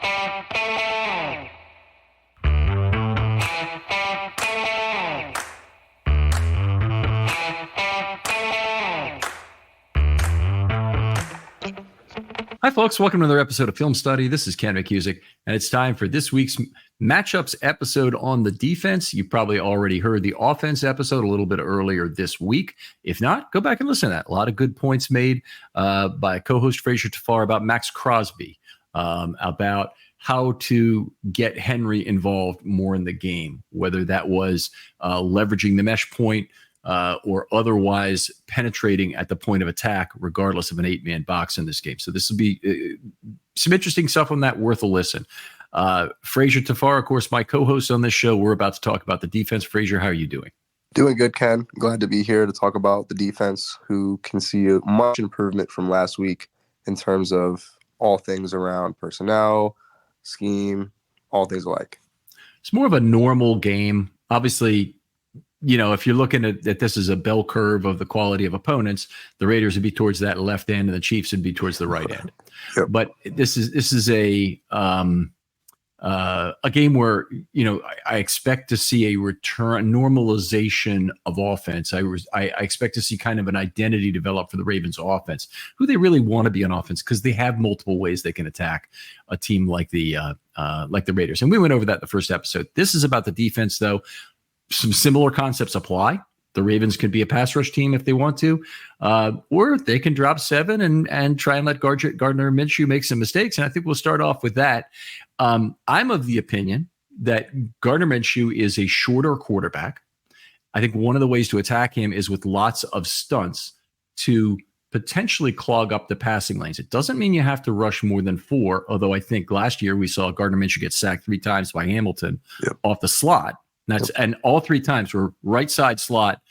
Hi, folks. Welcome to another episode of Film Study. This is Ken McCusick, and it's time for this week's matchups episode on the defense. You probably already heard the offense episode a little bit earlier this week. If not, go back and listen to that. A lot of good points made by co-host Fraser Tafar about Max Crosby, about how to get Henry involved more in the game, whether that was leveraging the mesh point, or otherwise penetrating at the point of attack, regardless of an 8-man box in this game. So this will be some interesting stuff on that, worth a listen. Fraser Tafar, of course, my co-host on this show. We're about to talk about the defense. Fraser, how are you doing? Doing good, Ken. Glad to be here to talk about the defense, who can see a much improvement from last week in terms of all things around personnel, scheme, all things alike. It's more of a normal game. Obviously, you know, if you're looking at this as a bell curve of the quality of opponents, the Raiders would be towards that left end and the Chiefs would be towards the right end. Yep. But this is a game where, you know, I expect to see a return, normalization of offense. I expect to see kind of an identity develop for the Ravens offense, who they really want to be on offense, because they have multiple ways they can attack a team like the Raiders. And we went over that in the first episode. This is about the defense, though. Some similar concepts apply. The Ravens can be a pass rush team if they want to, or they can drop 7 and try and let Gardner Minshew make some mistakes. And I think we'll start off with that. I'm of the opinion that Gardner Minshew is a shorter quarterback. I think one of the ways to attack him is with lots of stunts to potentially clog up the passing lanes. It doesn't mean you have to rush more than 4, although I think last year we saw Gardner Minshew get sacked 3 times by Hamilton off the slot. And all 3 times were right side slot,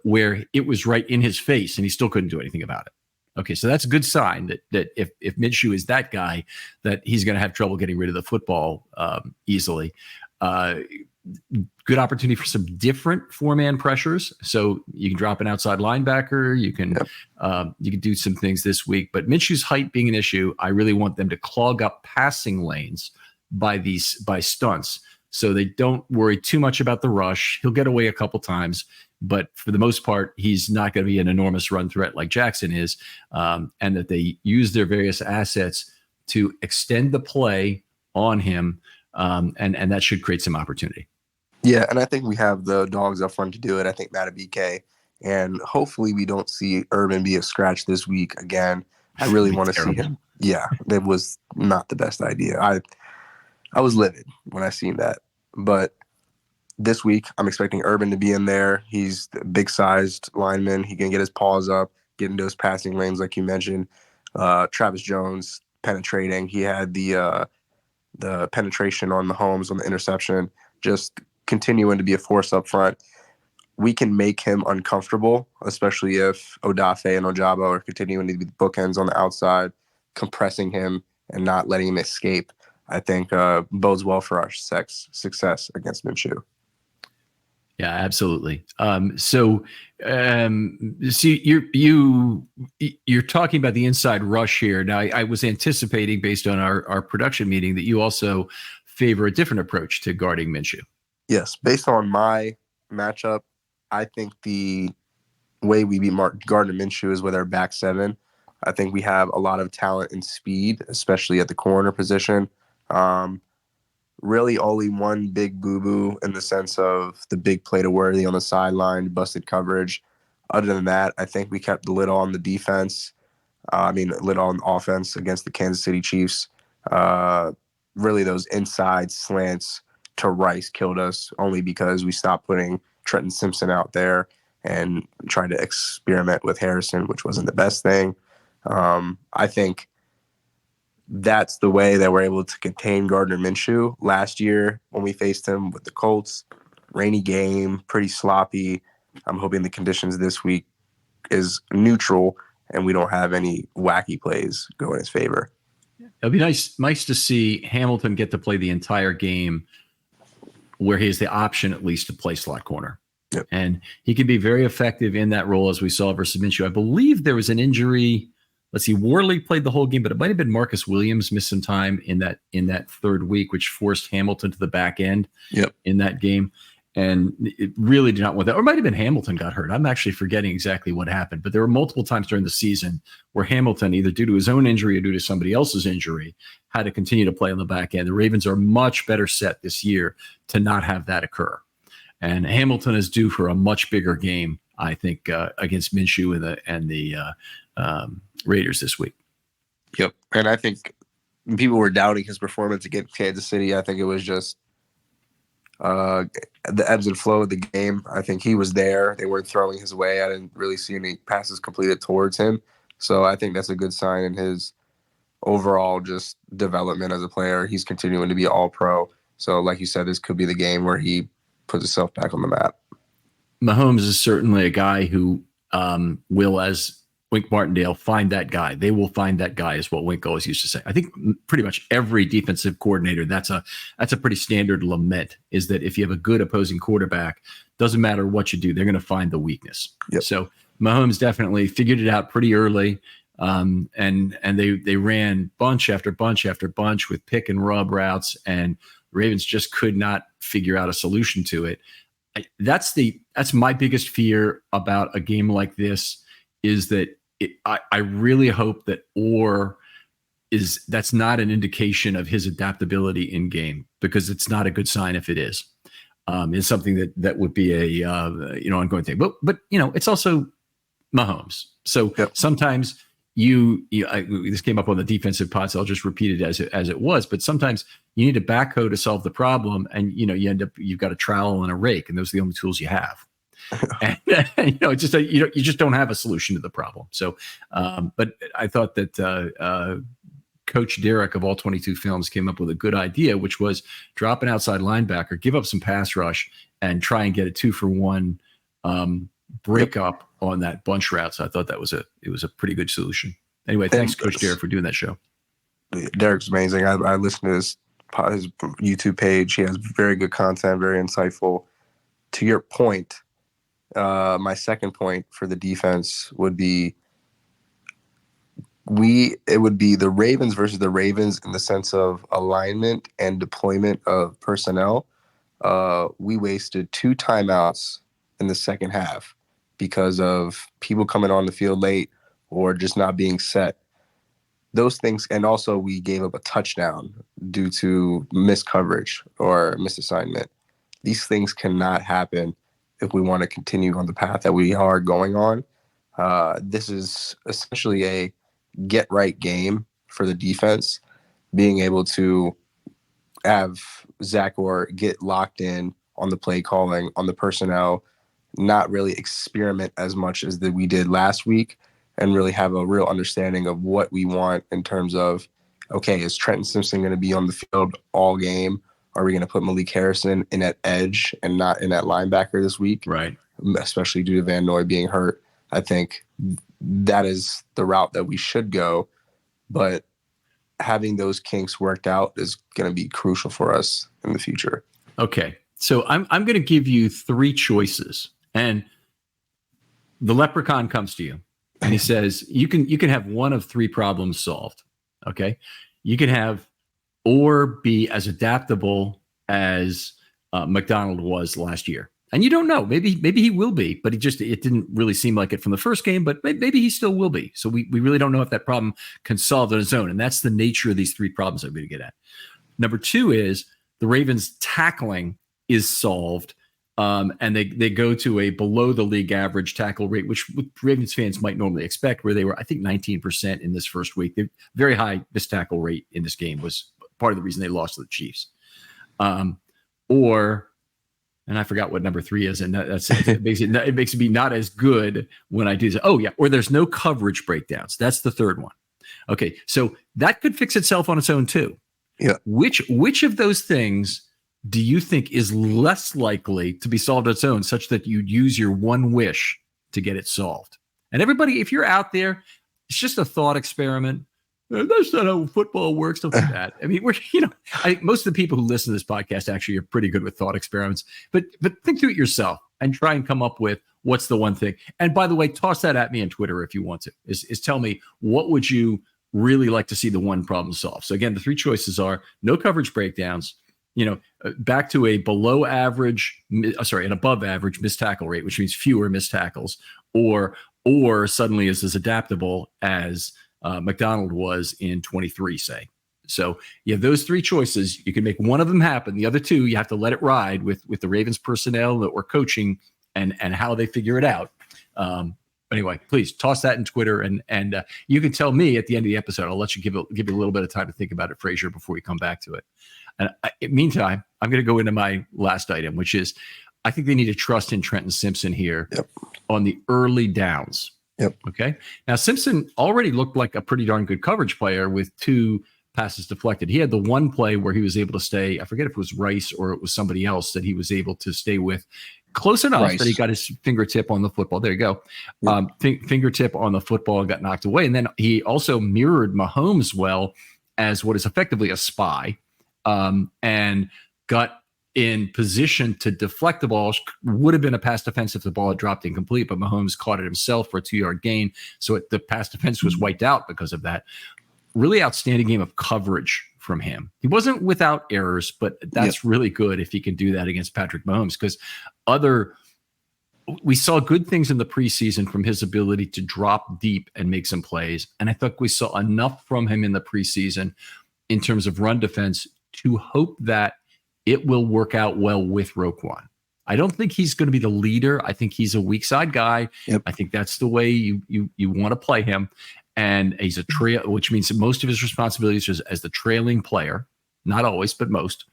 where it was right in his face, and he still couldn't do anything about it. Okay, so that's a good sign that if Minshew is that guy, that he's going to have trouble getting rid of the football easily. Good opportunity for some different 4-man pressures. So you can drop an outside linebacker. You can do some things this week. But Minshew's height being an issue, I really want them to clog up passing lanes by stunts, so they don't worry too much about the rush. He'll get away a couple times, but for the most part, he's not going to be an enormous run threat like Jackson is, and that they use their various assets to extend the play on him, and that should create some opportunity. Yeah, and I think we have the dogs up front to do it. I think Madubuike, and hopefully we don't see Urban be a scratch this week again. I really want to see him. Yeah, that was not the best idea. I was livid when I seen that. But this week, I'm expecting Urban to be in there. He's a big-sized lineman. He can get his paws up, get into those passing lanes like you mentioned. Travis Jones penetrating. He had the penetration on Mahomes on the interception, just continuing to be a force up front. We can make him uncomfortable, especially if Odafe and Ojabo are continuing to be the bookends on the outside, compressing him and not letting him escape. I think bodes well for our success against Minshew. Yeah, absolutely. So you're talking about the inside rush here. Now, I was anticipating, based on our production meeting, that you also favor a different approach to guarding Minshew. Yes, based on my matchup, I think the way we beat Gardner Minshew is with our back 7. I think we have a lot of talent and speed, especially at the corner position. Really only one big boo-boo in the sense of the big play to Worthy on the sideline, busted coverage. Other than that, I think we kept the lid on the defense. Lid on offense against the Kansas City Chiefs. Really those inside slants to Rice killed us, only because we stopped putting Trenton Simpson out there and tried to experiment with Harrison, which wasn't the best thing. I think that's the way that we're able to contain Gardner Minshew. Last year, when we faced him with the Colts, rainy game, pretty sloppy. I'm hoping the conditions this week is neutral and we don't have any wacky plays go in his favor. It'll be nice to see Hamilton get to play the entire game where he has the option at least to play slot corner. Yep. And he can be very effective in that role, as we saw versus Minshew. I believe there was an injury let's see, Worley played the whole game, but it might have been Marcus Williams missed some time in that third week, which forced Hamilton to the back end in that game. And it really did not want that. Or it might have been Hamilton got hurt. I'm actually forgetting exactly what happened. But there were multiple times during the season where Hamilton, either due to his own injury or due to somebody else's injury, had to continue to play on the back end. The Ravens are much better set this year to not have that occur. And Hamilton is due for a much bigger game, I think, against Minshew and the Raiders this week. Yep. And I think people were doubting his performance against Kansas City. I think it was just the ebbs and flow of the game. I think he was there. They weren't throwing his way. I didn't really see any passes completed towards him. So I think that's a good sign in his overall just development as a player. He's continuing to be all pro. So like you said, this could be the game where he puts himself back on the map. Mahomes is certainly a guy who will, as Wink Martindale, find that guy. They will find that guy, is what Wink always used to say. I think pretty much every defensive coordinator, that's a pretty standard lament, is that if you have a good opposing quarterback, doesn't matter what you do, they're going to find the weakness. Yep. So Mahomes definitely figured it out pretty early. And they ran bunch after bunch after bunch with pick and rub routes, and Ravens just could not figure out a solution to it. That's my biggest fear about a game like this, is that I really hope that that's not an indication of his adaptability in game, because it's not a good sign if it is. It's something that would be a ongoing thing. But it's also Mahomes. So sometimes this came up on the defensive pod, so I'll just repeat it as it was. But sometimes you need a backhoe to solve the problem, and you've got a trowel and a rake, and those are the only tools you have. And you just don't have a solution to the problem. So, but I thought that Coach Derek of All 22 Films came up with a good idea, which was drop an outside linebacker, give up some pass rush, and try and get a 2-for-1 break up on that bunch route. So I thought it was a pretty good solution. Anyway, thanks, Coach Derek, for doing that show. Derek's amazing. I listened to his YouTube page. He has very good content, very insightful. To your point, my second point for the defense would be the Ravens versus the Ravens in the sense of alignment and deployment of personnel. We wasted 2 timeouts in the second half because of people coming on the field late or just not being set. Those things, and also we gave up a touchdown due to missed coverage or misassignment. These things cannot happen if we want to continue on the path that we are going on. This is essentially a get-right game for the defense, being able to have Zach Orr get locked in on the play calling, on the personnel, not really experiment as much as that we did last week, and really have a real understanding of what we want in terms of, okay, is Trenton Simpson going to be on the field all game? Are we going to put Malik Harrison in at edge and not in at linebacker this week? Right. Especially due to Van Noy being hurt. I think that is the route that we should go. But having those kinks worked out is going to be crucial for us in the future. Okay. So I'm going to give you 3 choices. And the leprechaun comes to you and he says, you can have one of 3 problems solved. Okay. You can have or be as adaptable as McDonald was last year. And you don't know, maybe he will be, but it didn't really seem like it from the first game, but maybe he still will be. So we really don't know if that problem can solve on its own. And that's the nature of these 3 problems I'm going to get at. Number 2 is the Ravens tackling is solved. And they go to a below the league average tackle rate, which Ravens fans might normally expect, where they were, I think, 19% in this first week. The very high missed tackle rate in this game was part of the reason they lost to the Chiefs. And I forgot what number 3 is, and it makes it be not as good when I do this. Oh yeah, or there's no coverage breakdowns. That's the third one. Okay, so that could fix itself on its own too. Yeah. Which of those things do you think is less likely to be solved on its own, such that you'd use your one wish to get it solved? And everybody, if you're out there, it's just a thought experiment. That's not how football works. Don't do that. I mean, I think most of the people who listen to this podcast actually are pretty good with thought experiments. But think through it yourself and try and come up with what's the one thing? And by the way, toss that at me on Twitter if you want to. Is tell me, what would you really like to see the one problem solved? So again, the three choices are no coverage breakdowns, back to a below average, an above average missed tackle rate, which means fewer missed tackles, or suddenly is as adaptable as McDonald was in 23, say. So you have those three choices. You can make one of them happen. The other two, you have to let it ride with the Ravens personnel or coaching and how they figure it out. Anyway, please toss that in Twitter, and you can tell me at the end of the episode. I'll let you give you a little bit of time to think about it, Frazier, before we come back to it. And meantime, I'm going to go into my last item, which is I think they need to trust in Trenton Simpson here on the early downs. Yep. Okay. Now, Simpson already looked like a pretty darn good coverage player with 2 passes deflected. He had the one play where he was able to stay. I forget if it was Rice or it was somebody else that he was able to stay with close enough that he got his fingertip on the football. There you go. Fingertip on the football and got knocked away. And then he also mirrored Mahomes well as what is effectively a spy, and got in position to deflect the ball. Would have been a pass defense if the ball had dropped incomplete, but Mahomes caught it himself for a 2-yard gain. So the pass defense was wiped out because of that. Really outstanding game of coverage from him. He wasn't without errors, but that's really good if he can do that against Patrick Mahomes, because we saw good things in the preseason from his ability to drop deep and make some plays. And I thought we saw enough from him in the preseason in terms of run defense to hope that it will work out well with Roquan. I don't think he's going to be the leader. I think he's a weak side guy. I think that's the way you want to play him. And he's a trail, which means that most of his responsibilities is as the trailing player, not always, but most.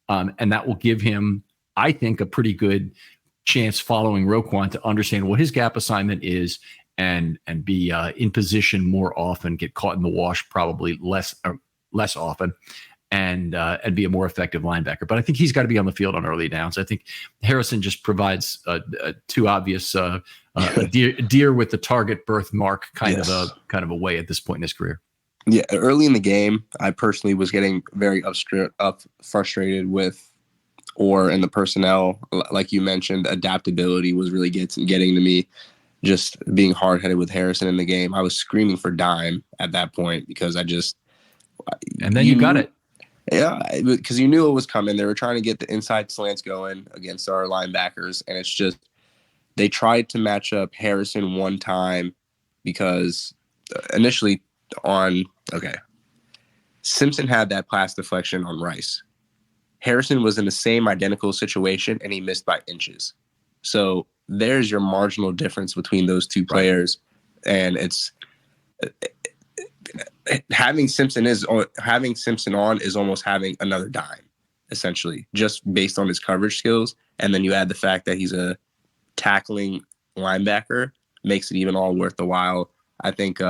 And that will give him, I think, a pretty good chance following Roquan to understand what his gap assignment is and be in position more often, get caught in the wash probably less often, and be a more effective linebacker. But I think he's got to be on the field on early downs. I think Harrison just provides too obvious deer with the target birthmark kind of a way at this point in his career. Yeah, early in the game, I personally was getting very frustrated with Orr and the personnel. Like you mentioned, adaptability was really getting to me. Just being hard-headed with Harrison in the game, I was screaming for dime at that point because and then you got it. Yeah, because you knew it was coming. They were trying to get the inside slants going against our linebackers, and it's just they tried to match up Harrison one time because initially Simpson had that pass deflection on Rice. Harrison was in the same identical situation, and he missed by inches. So there's your marginal difference between those two players, and it's having Simpson on is almost having another dime, essentially, just based on his coverage skills. And then you add the fact that he's a tackling linebacker, makes it even all worth the while. I think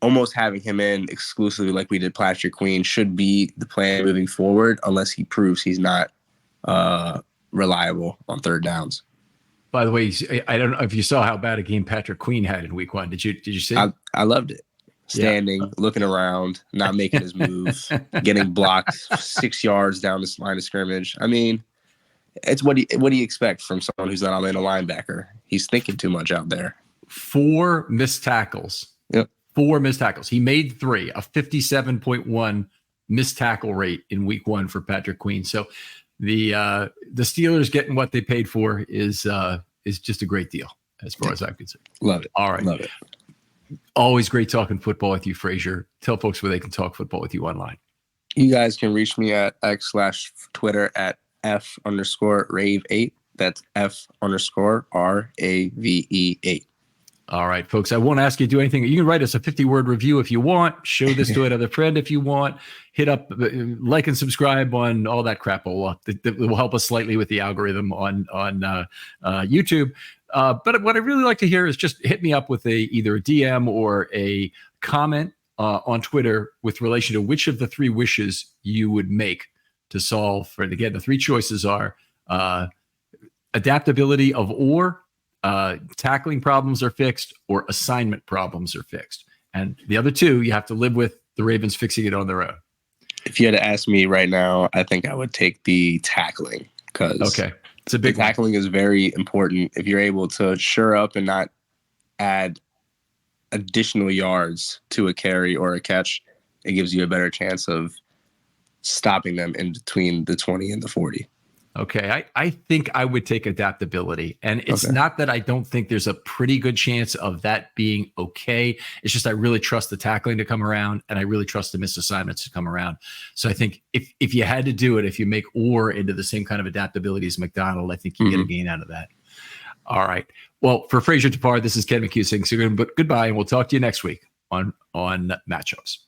almost having him in exclusively like we did Patrick Queen should be the plan moving forward, unless he proves he's not reliable on third downs. By the way, I don't know if you saw how bad a game Patrick Queen had in week 1. Did you see? I loved it. Standing, looking around, not making his move, getting blocked 6 yards down this line of scrimmage. I mean, it's what do you expect from someone who's not a linebacker? He's thinking too much out there. 4 missed tackles. Yep. 4 missed tackles. He made 3, a 57.1 missed tackle rate in week 1 for Patrick Queen. So the Steelers getting what they paid for is just a great deal as far as I'm concerned. Love it. All right. Love it. Always great talking football with you, Frazier. Tell folks where they can talk football with you online. You guys can reach me at X/Twitter at F_Rave8. That's F_RAVE8. All right, folks. I won't ask you to do anything. You can write us a 50-word review if you want. Show this to another friend if you want. Hit up, like and subscribe on all that crap. That will help us slightly with the algorithm on YouTube. But what I really like to hear is just hit me up with either a DM or a comment on Twitter with relation to which of the 3 wishes you would make to solve. And again, the 3 choices are adaptability of Orr, tackling problems are fixed, or assignment problems are fixed. And the other 2, you have to live with the Ravens fixing it on their own. If you had to ask me right now, I think I would take the tackling because It's a The big one. tackling is very important. If you're able to shore up and not add additional yards to a carry or a catch, it gives you a better chance of stopping them in between the 20 and the 40. Okay, I think I would take adaptability. And it's Okay. not that I don't think there's a pretty good chance of that being okay. It's just I really trust the tackling to come around, and I really trust the missed assignments to come around. So I think if you had to do it, if you make Orr into the same kind of adaptability as McDonald, I think you get a gain out of that. All right. Well, for Frazier Tapar, this is Ken McCusick. So goodbye, and we'll talk to you next week on Matchups.